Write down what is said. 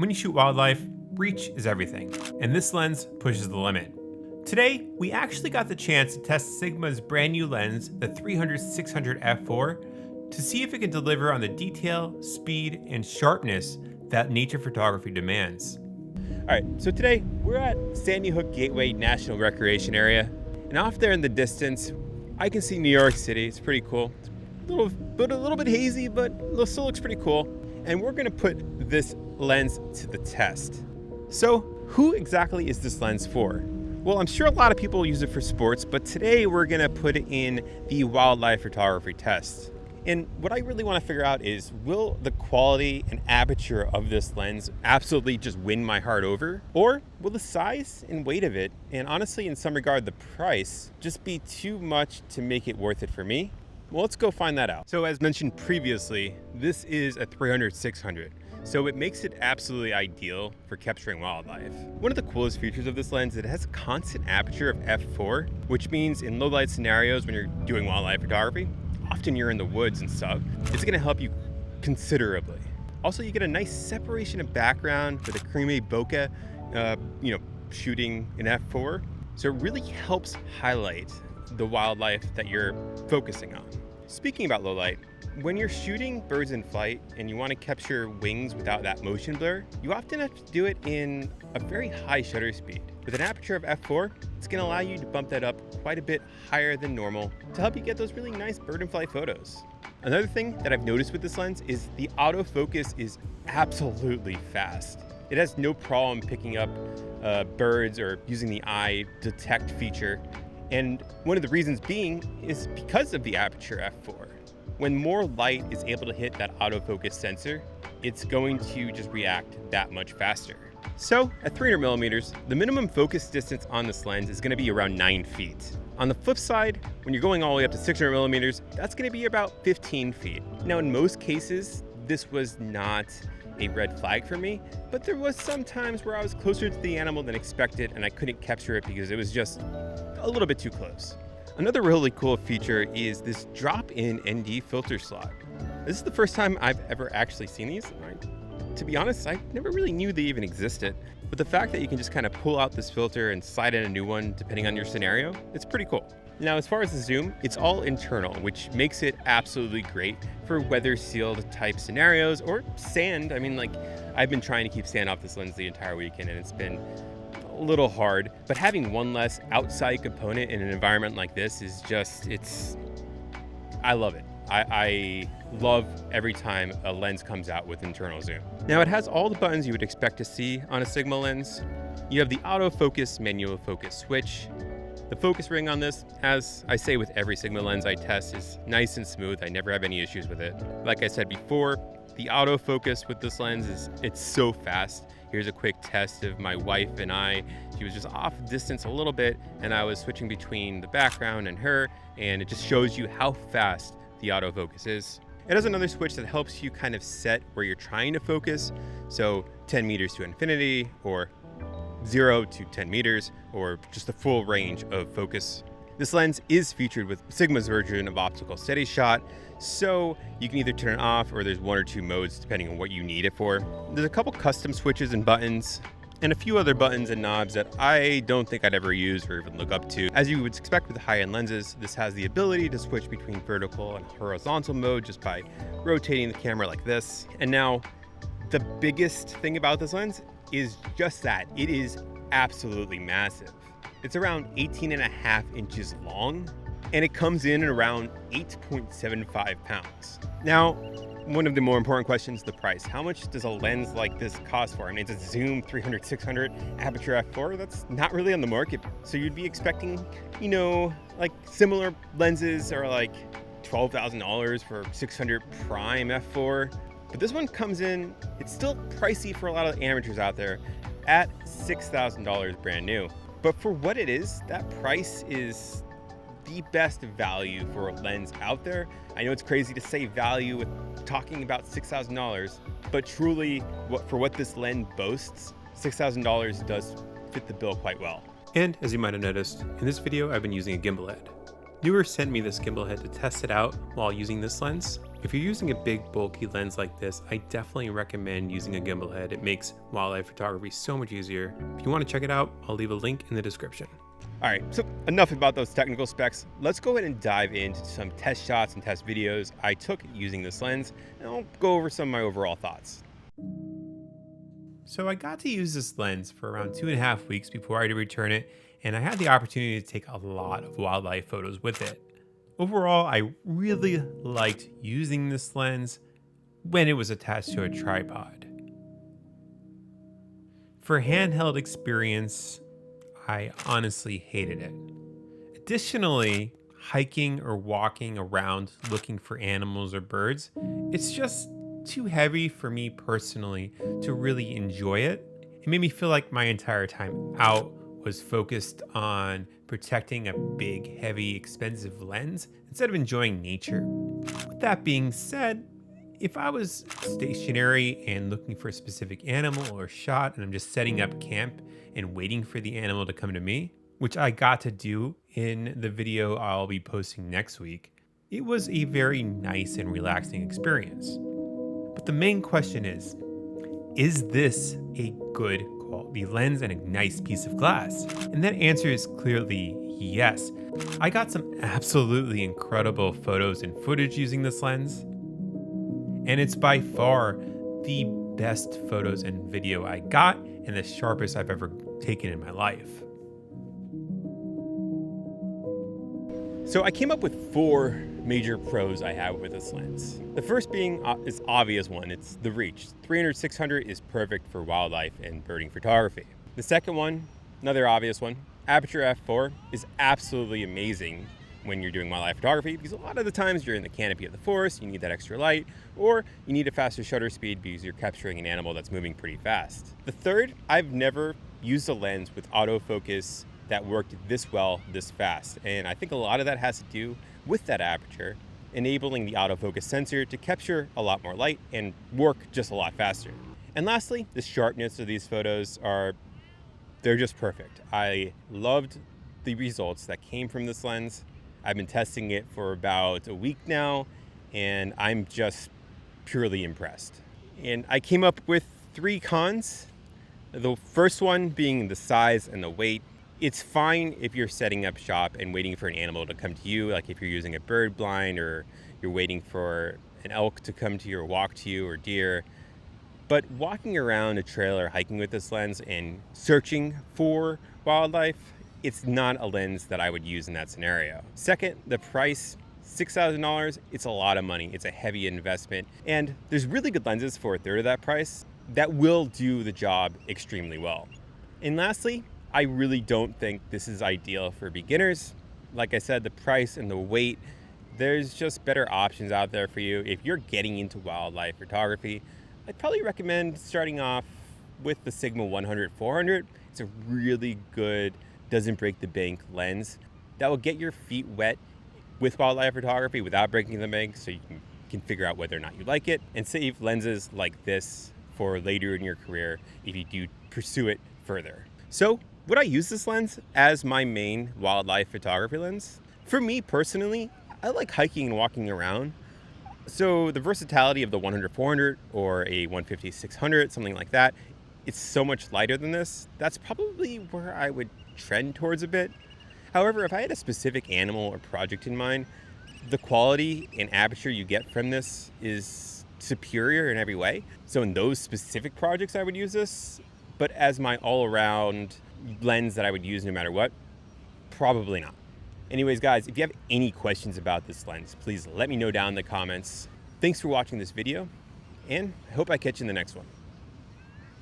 When you shoot wildlife, reach is everything, and this lens pushes the limit. Today, we actually got the chance to test Sigma's brand new lens, the 300-600 f4, to see if it can deliver on the detail, speed, and sharpness that nature photography demands. All right, so today we're at Sandy Hook Gateway National Recreation Area, and off there in the distance, I can see New York City. It's pretty cool. It's a little bit hazy, but it still looks pretty cool. And we're gonna put this lens to the test. So, who exactly is this lens for? Well, I'm sure a lot of people use it for sports, but today we're gonna put it in the wildlife photography test. And what I really wanna figure out is, will the quality and aperture of this lens absolutely just win my heart over? Or will the size and weight of it, and honestly in some regard the price, just be too much to make it worth it for me? Well, let's go find that out. So as mentioned previously, this is a 300-600. So it makes it absolutely ideal for capturing wildlife. One of the coolest features of this lens is it has a constant aperture of f4, which means in low light scenarios when you're doing wildlife photography, often you're in the woods and stuff, it's gonna help you considerably. Also, you get a nice separation of background for the creamy bokeh, shooting in f4. So it really helps highlight the wildlife that you're focusing on. Speaking about low light, when you're shooting birds in flight and you want to capture wings without that motion blur, you often have to do it in a very high shutter speed. With an aperture of f4, it's going to allow you to bump that up quite a bit higher than normal to help you get those really nice bird in flight photos. Another thing that I've noticed with this lens is the autofocus is absolutely fast. It has no problem picking up birds or using the eye detect feature. And one of the reasons being is because of the aperture f4. When more light is able to hit that autofocus sensor, it's going to just react that much faster. So at 300 millimeters, the minimum focus distance on this lens is gonna be around 9 feet. On the flip side, when you're going all the way up to 600 millimeters, that's gonna be about 15 feet. Now in most cases, this was not a red flag for me, but there was some times where I was closer to the animal than expected and I couldn't capture it because it was just a little bit too close. Another really cool feature is this drop-in ND filter slot. This is the first time I've ever actually seen these. To be honest, I never really knew they even existed, but the fact that you can just kind of pull out this filter and slide in a new one depending on your scenario, it's pretty cool. Now, as far as the zoom, it's all internal, which makes it absolutely great for weather sealed type scenarios or sand. I mean, I've been trying to keep sand off this lens the entire weekend and it's been a little hard, but having one less outside component in an environment like this is just, I love it. I love every time a lens comes out with internal zoom. Now it has all the buttons you would expect to see on a Sigma lens. You have the autofocus manual focus switch. The focus ring on this, as I say with every Sigma lens I test, is nice and smooth. I never have any issues with it. Like I said before, the autofocus with this lens it's so fast. Here's a quick test of my wife and I. She was just off distance a little bit and I was switching between the background and her, and it just shows you how fast the autofocus is. It has another switch that helps you kind of set where you're trying to focus. So 10 meters to infinity, or 0 to 10 meters, or just the full range of focus. This lens is featured with Sigma's version of optical steady shot, so you can either turn it off or there's one or two modes depending on what you need it for. There's a couple custom switches and buttons, and a few other buttons and knobs that I don't think I'd ever use or even look up to. As you would expect with high-end lenses, this has the ability to switch between vertical and horizontal mode just by rotating the camera like this. And now, the biggest thing about this lens is just that. It is absolutely massive. It's around 18.5 inches long, and it comes in at around 8.75 pounds. Now, one of the more important questions, the price. How much does a lens like this cost for? I mean, it's a zoom 300-600 aperture f4. That's not really on the market. So you'd be expecting, similar lenses are like $12,000 for 600 prime f4. But this one comes in, it's still pricey for a lot of amateurs out there, at $6,000 brand new. But for what it is, that price is the best value for a lens out there. I know it's crazy to say value with talking about $6,000, but truly, for what this lens boasts, $6,000 does fit the bill quite well. And as you might have noticed, in this video I've been using a gimbal head. Newer sent me this gimbal head to test it out while using this lens, If you're using a big bulky lens like this, I definitely recommend using a gimbal head. It makes wildlife photography so much easier. If you want to check it out, I'll leave a link in the description. All right, so enough about those technical specs. Let's go ahead and dive into some test shots and test videos I took using this lens, and I'll go over some of my overall thoughts. So I got to use this lens for around 2.5 weeks before I had to return it, and I had the opportunity to take a lot of wildlife photos with it. Overall, I really liked using this lens when it was attached to a tripod. For handheld experience, I honestly hated it. Additionally, hiking or walking around looking for animals or birds, it's just too heavy for me personally to really enjoy it. It made me feel like my entire time out was focused on protecting a big, heavy, expensive lens instead of enjoying nature. With that being said, if I was stationary and looking for a specific animal or shot and I'm just setting up camp and waiting for the animal to come to me, which I got to do in the video I'll be posting next week, it was a very nice and relaxing experience. But the main question is this a good quality lens and a nice piece of glass? And that answer is clearly yes. I got some absolutely incredible photos and footage using this lens, and it's by far the best photos and video I got and the sharpest I've ever taken in my life. So I came up with 4 major pros I have with this lens. The first being is obvious one, it's the reach. 300-600 is perfect for wildlife and birding photography. The second one, another obvious one, aperture f4 is absolutely amazing when you're doing wildlife photography, because a lot of the times you're in the canopy of the forest, you need that extra light, or you need a faster shutter speed because you're capturing an animal that's moving pretty fast. The third, I've never used a lens with autofocus that worked this well, this fast. And I think a lot of that has to do with that aperture, enabling the autofocus sensor to capture a lot more light and work just a lot faster. And lastly, the sharpness of these photos they're just perfect. I loved the results that came from this lens. I've been testing it for about a week now, and I'm just purely impressed. And I came up with 3 cons. The first one being the size and the weight. It's fine if you're setting up shop and waiting for an animal to come to you, like if you're using a bird blind or you're waiting for an elk to come to you or walk to you or deer. But walking around a trail or hiking with this lens and searching for wildlife, it's not a lens that I would use in that scenario. Second, the price, $6,000, it's a lot of money. It's a heavy investment. And there's really good lenses for a third of that price that will do the job extremely well. And lastly, I really don't think this is ideal for beginners. Like I said, the price and the weight, there's just better options out there for you. If you're getting into wildlife photography, I'd probably recommend starting off with the Sigma 100-400. It's a really good, doesn't break the bank lens that will get your feet wet with wildlife photography without breaking the bank, so you can figure out whether or not you like it, and save lenses like this for later in your career if you do pursue it further. So, would I use this lens as my main wildlife photography lens? For me personally, I like hiking and walking around. So the versatility of the 100-400 or a 150-600, something like that, it's so much lighter than this. That's probably where I would trend towards a bit. However, if I had a specific animal or project in mind, the quality and aperture you get from this is superior in every way. So in those specific projects, I would use this. But as my all-around lens that I would use no matter what, probably not. Anyways, guys, if you have any questions about this lens, please let me know down in the comments. Thanks for watching this video, and I hope I catch you in the next one.